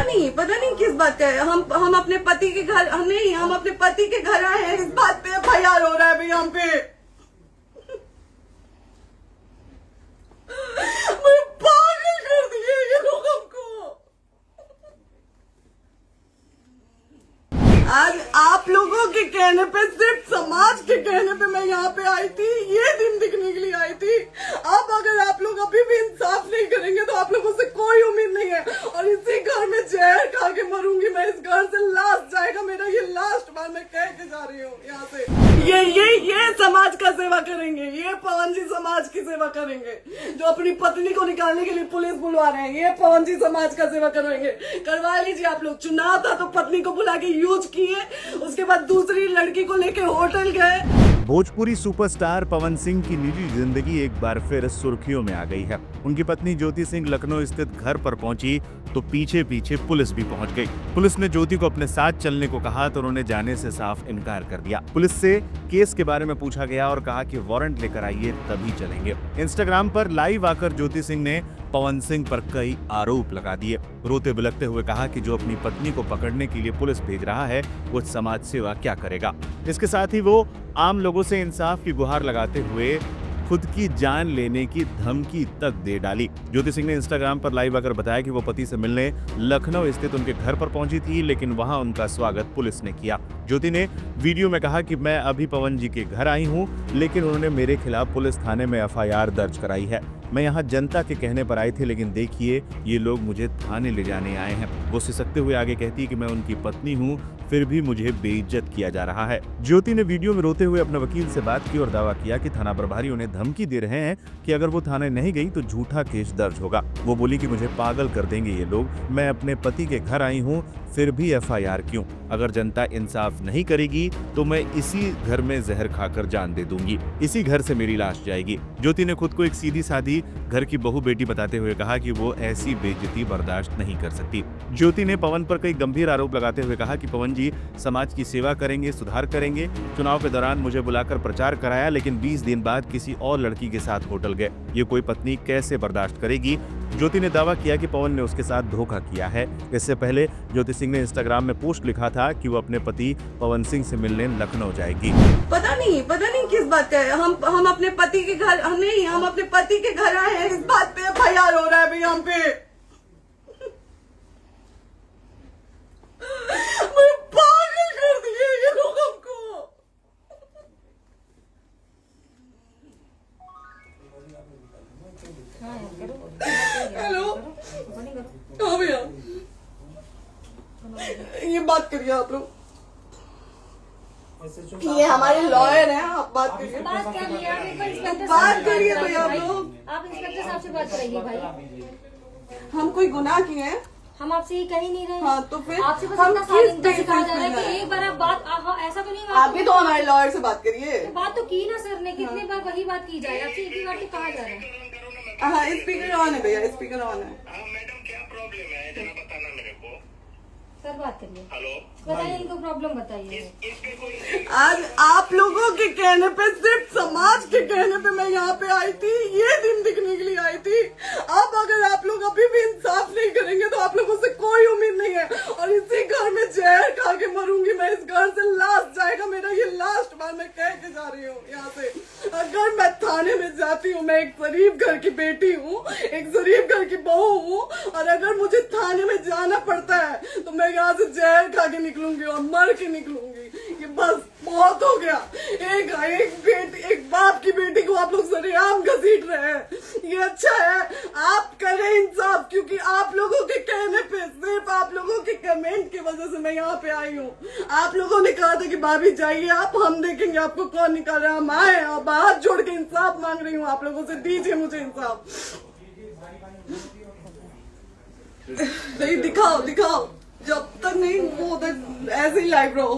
पता नहीं किस बात का है। हम अपने पति के घर नहीं, हम अपने पति के घर आए हैं, इस बात पे FIR हो रहा है भैया हम पे। पागल कर दिए ये लोग हमको। आज आप लोगों के कहने पे, सिर्फ समाज के कहने पे मैं यहाँ पे आई थी, ये दिन दिखने के लिए आई थी। अब अगर आप लोग अभी भी इंसाफ नहीं करेंगे तो आप लोगों से कोई उम्मीद नहीं है। और इसी घर में जहर खा के मरूंगी मैं। इस घर से लास्ट जाएगा मेरा, ये लास्ट बार मैं कह के जा रही हूँ यहाँ से। ये समाज का सेवा करेंगे, ये पवन जी समाज की सेवा करेंगे। जो अपनी पत्नी को निकालने के लिए पुलिस बुलवा रहे हैं, ये पवन जी समाज का सेवा करेंगे। करवा लीजिए आप लोग। चुनाव था तो पत्नी को बुला के यूज किए, उसके बाद दूसरी लड़की को लेके होटल गए। भोजपुरी सुपरस्टार पवन सिंह की निजी जिंदगी एक बार फिर सुर्खियों में आ गई है। उनकी पत्नी ज्योति सिंह लखनऊ स्थित घर पर पहुंची तो पीछे पीछे पुलिस भी पहुंच गई। पुलिस ने ज्योति को अपने साथ चलने को कहा तो उन्होंने जाने से साफ इनकार कर दिया। पुलिस से केस के बारे में पूछा गया और कहा कि वारंट लेकर आइए तभी चलेंगे। इंस्टाग्राम पर लाइव आकर ज्योति सिंह ने पवन सिंह पर कई आरोप लगा दिए। रोते बिलखते हुए कहा कि जो अपनी पत्नी को पकड़ने के लिए पुलिस भेज रहा है वो समाज सेवा क्या करेगा। इसके साथ ही वो आम लोगों से इंसाफ की गुहार लगाते हुए खुद की जान लेने की धमकी तक दे डाली। ज्योति सिंह ने इंस्टाग्राम पर लाइव आकर बताया कि वो पति से मिलने लखनऊ स्थित उनके घर पर पहुंची थी, लेकिन वहां उनका स्वागत पुलिस ने किया। ज्योति ने वीडियो में कहा कि मैं अभी पवन जी के घर आई हूं, लेकिन उन्होंने मेरे खिलाफ पुलिस थाने में FIR दर्ज कराई है। मैं यहाँ जनता के कहने पर आई थी, लेकिन देखिए ये लोग मुझे थाने ले जाने आए हैं। वो सिसकते हुए आगे कहती कि मैं उनकी पत्नी हूँ, फिर भी मुझे बेइज्जत किया जा रहा है। ज्योति ने वीडियो में रोते हुए अपने वकील से बात की और दावा किया कि थाना प्रभारी उन्हें धमकी दे रहे हैं कि अगर वो थाने नहीं गई तो झूठा केस दर्ज होगा। वो बोली कि मुझे पागल कर देंगे ये लोग, मैं अपने पति के घर आई हूँ, फिर भी FIR क्यों? अगर जनता इंसाफ नहीं करेगी तो मैं इसी घर में जहर खाकर जान दे दूंगी, इसी घर से मेरी लाश जाएगी। ज्योति ने खुद को एक सीधी सादी घर की बहू बेटी बताते हुए कहा कि वो ऐसी बेइज्जती बर्दाश्त नहीं कर सकती। ज्योति ने पवन पर कई गंभीर आरोप लगाते हुए कहा कि पवन जी समाज की सेवा करेंगे, सुधार करेंगे। चुनाव के दौरान मुझे बुलाकर प्रचार कराया, लेकिन 20 दिन बाद किसी और लड़की के साथ होटल गए। ये कोई पत्नी कैसे बर्दाश्त करेगी? ज्योति ने दावा किया कि पवन ने उसके साथ धोखा किया है। इससे पहले ज्योति सिंह ने इंस्टाग्राम में पोस्ट लिखा था कि वो अपने पति पवन सिंह से मिलने लखनऊ जाएगी। पता नहीं किस बात का है। हम अपने पति के घर नहीं, हम अपने पति के घर आए हैं, इस बात पे FIR हो रहा है भैया हम पे। पागल कर दिए ये लोग हमको। हेलो, हाँ भैया, ये बात करिए आप लोग। ये हमारे लॉयर हैं, आप बात करिए। बात करिए भैया आप लोग। आप इंस्पेक्टर साहब से बात कराइए भाई। हम कोई गुनाह किए हैं? हम आपसे ये कह ही नहीं रहे। हाँ तो फिर आपसे बस हम इतना किस सिखाया जा रहा है कि एक बार आप बात ऐसा तो नहीं। आप भी तो हमारे लॉयर से बात करिए। तो बात तो की ना सर ने, कितने बार वही बात की जाए, आपसे एक ही बार तो कहा जा रहा है। हाँ स्पीकर ऑन है भैया, स्पीकर ऑन है। मैडम क्या प्रॉब्लम है जरा बताना मेरे को। सर बात करिए। हेलो, बताइए इनको प्रॉब्लम बताइए। इसके कोई आज आप लोगों के कहने पे, सिर्फ समाज के कहने पे मैं यहाँ पे आई थी, ये दिन दिखने के लिए आई थी। अब अगर आप लोग अभी भी इंसाफ नहीं करेंगे तो आप लोगों से कोई उम्मीद नहीं है। और इसी घर में जहर खा के मरूंगी मैं। इस घर से लास्ट जाएगा मेरा, ये लास्ट बार मैं कह के जा रही हूँ यहाँ से। अगर मैं थाने में जाती हूँ, मैं एक गरीब घर की बेटी हूँ, एक गरीब घर की बहू हूँ, और अगर मुझे थाने में जाना पड़ता है तो मैं यहाँ से जहर खा के निकलूंगी और मर के निकलूंगी। ये बस बहुत हो गया। एक बाप की बेटी को आप लोग सरेआम घसीट रहे हैं। ये अच्छा है, आप करें इंसाफ, क्योंकि आप लोगों के कहने पे, सिर्फ आप लोगों के कमेंट की वजह से मैं यहाँ पे आई हूँ। आप लोगों ने कहा था कि भाभी जाइए आप, हम देखेंगे आपको कौन निकाल रहा है। हम आए और हाथ जोड़ के इंसाफ मांग रही हूँ आप लोगों से, दीजिए मुझे इंसाफ। नहीं दिखाओ, जब तक नहीं वो तक ऐसे ही लाइव रहो।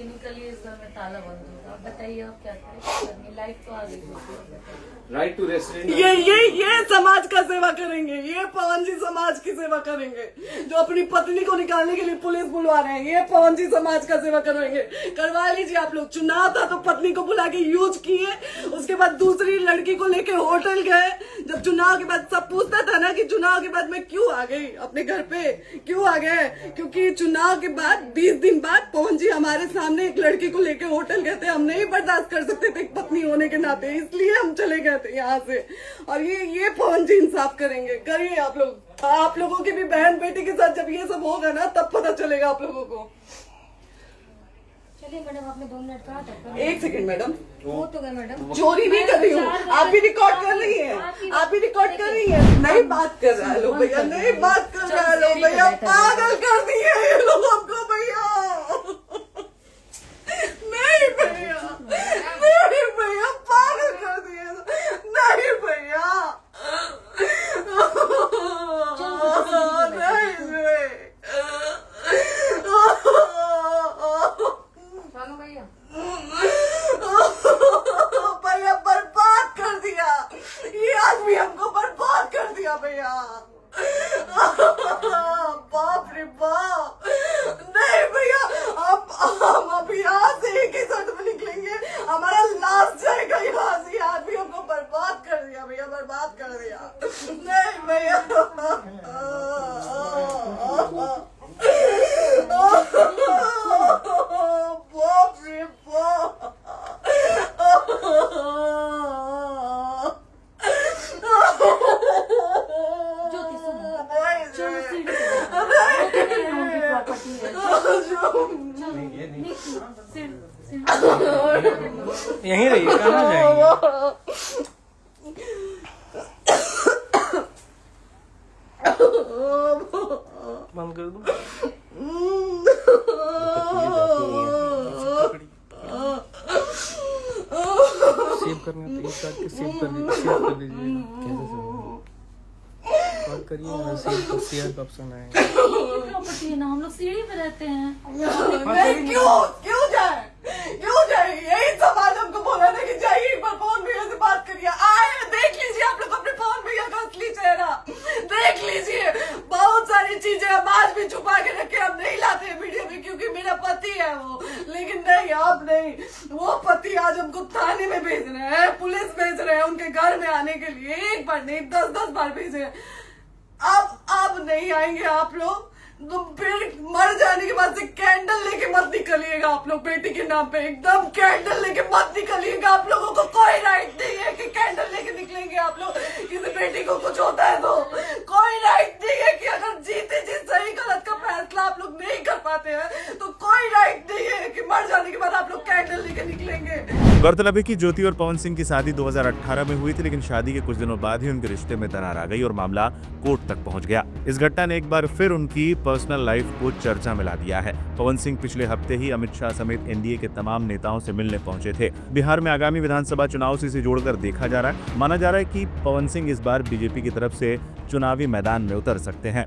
टेक्निकली इस घर में ताला बंद होगा। आप बताइए आप क्या करें? लाइफ तो आ गई होगी। Right to restaurant. ये समाज का सेवा करेंगे, ये पवन जी समाज की सेवा करेंगे। जो अपनी पत्नी को निकालने के लिए पुलिस बुलवा रहे हैं, ये पवन जी समाज का सेवा करेंगे। करवा लीजिए आप लोग। चुनाव था तो पत्नी को बुला के यूज किए, उसके बाद दूसरी लड़की को लेके होटल गए। जब चुनाव के बाद सब पूछता था ना कि चुनाव के बाद मैं क्यों आ गई अपने घर पे, क्यों आ गए, क्योंकि चुनाव के बाद 20 दिन बाद पवन जी हमारे सामने एक लड़की को लेके होटल गए थे। हम नहीं बर्दाश्त कर सकते थे पत्नी होने के नाते, इसलिए हम चले गए थे यहाँ से। और ये पवन जी इंसाफ करेंगे। करिए आप लोग। आप लोगों की भी बहन बेटी के साथ जब ये सब होगा ना तब पता चलेगा आप लोगों को। चलिए मैडम, आपने 2 मिनट कहा था। 1 सेकंड मैडम, हो तो गए मैडम। चोरी नहीं कर रही हूँ, आप भी रिकॉर्ड कर रही हैं, आप भी रिकॉर्ड कर रही हैं। नहीं बात कर रहा है लोग भैया, नहीं बात कर रहा है लोग भैया। पागल कर दिए ये लोग हमको भैया। नहीं भैया, नहीं भैया, पागल कर दिए। नहीं भैया, चलो भैया। भैया बर्बाद कर दिया ये आदमी, हमको बर्बाद कर दिया भैया। बाप रे बाप। नहीं भैया, हम अब यहाँ से एक ही शर्त में निकलेंगे, हमारा लास्ट जाएगा यहाँ से। ये आदमी हमको बर्बाद कर दिया भैया, बर्बाद कर दिया। नहीं भैया, बाप रे बाप। ज्योति सुनो, नहीं, चलो सीढ़ी पे प्रॉपर्टी है। यहीं रहिए, कहाँ जाएंगे? बंद कर दूं? सेव करना तो इस बात के सेव कर दीजिए। और करिए ना, शेयर का ऑप्शन आएगा। प्रॉपर्टी है ना, हम लोग सीढ़ी पे रहते हैं। नहीं, क्यों जाए, क्यों जाए? यही समाज हमको बोला था कि जाइए एक बार पवन भैया से बात करिए। आए, देख लीजिए आप लोग अपने पवन भैया का असली चेहरा देख लीजिए। बहुत सारी चीजें हम आज भी छुपा के रखे, हम नहीं लाते वीडियो में क्योंकि मेरा पति है वो। लेकिन नहीं, अब नहीं। वो पति आज हमको थाने में भेज रहे हैं, पुलिस भेज रहे हैं उनके घर में आने के लिए। 1 बार नहीं, 10-10 बार भेजे। अब नहीं आएंगे आप लोग। तो फिर मर जाने के बाद से कैंडल लेके मत निकलिएगा आप लोग बेटी के नाम पे। एकदम कैंडल लेके मत निकलिएगा। आप लोगों को कोई राइट नहीं है कि कैंडल लेके निकलेंगे आप लोग। किसी बेटी को कुछ होता है तो कोई राइट नहीं है कि अगर जीते जी सही गलत का फैसला आप लोग नहीं कर पाते हैं तो कोई राइट नहीं है कि मर जाने के बाद आप लोग कैंडल लेके निकलेंगे। गौरतलब है कि ज्योति और पवन सिंह की शादी 2018 में हुई थी, लेकिन शादी के कुछ दिनों बाद ही उनके रिश्ते में दरार आ गई और मामला कोर्ट तक पहुंच गया। इस घटना ने एक बार फिर उनकी पर्सनल लाइफ को चर्चा में ला दिया है। पवन सिंह पिछले हफ्ते ही अमित शाह समेत एनडीए के तमाम नेताओं से मिलने पहुंचे थे। बिहार में आगामी विधानसभा चुनाव से इसे जोड़कर देखा जा रहा है। माना जा रहा है कि पवन सिंह इस बार बीजेपी की तरफ से चुनावी मैदान में उतर सकते हैं।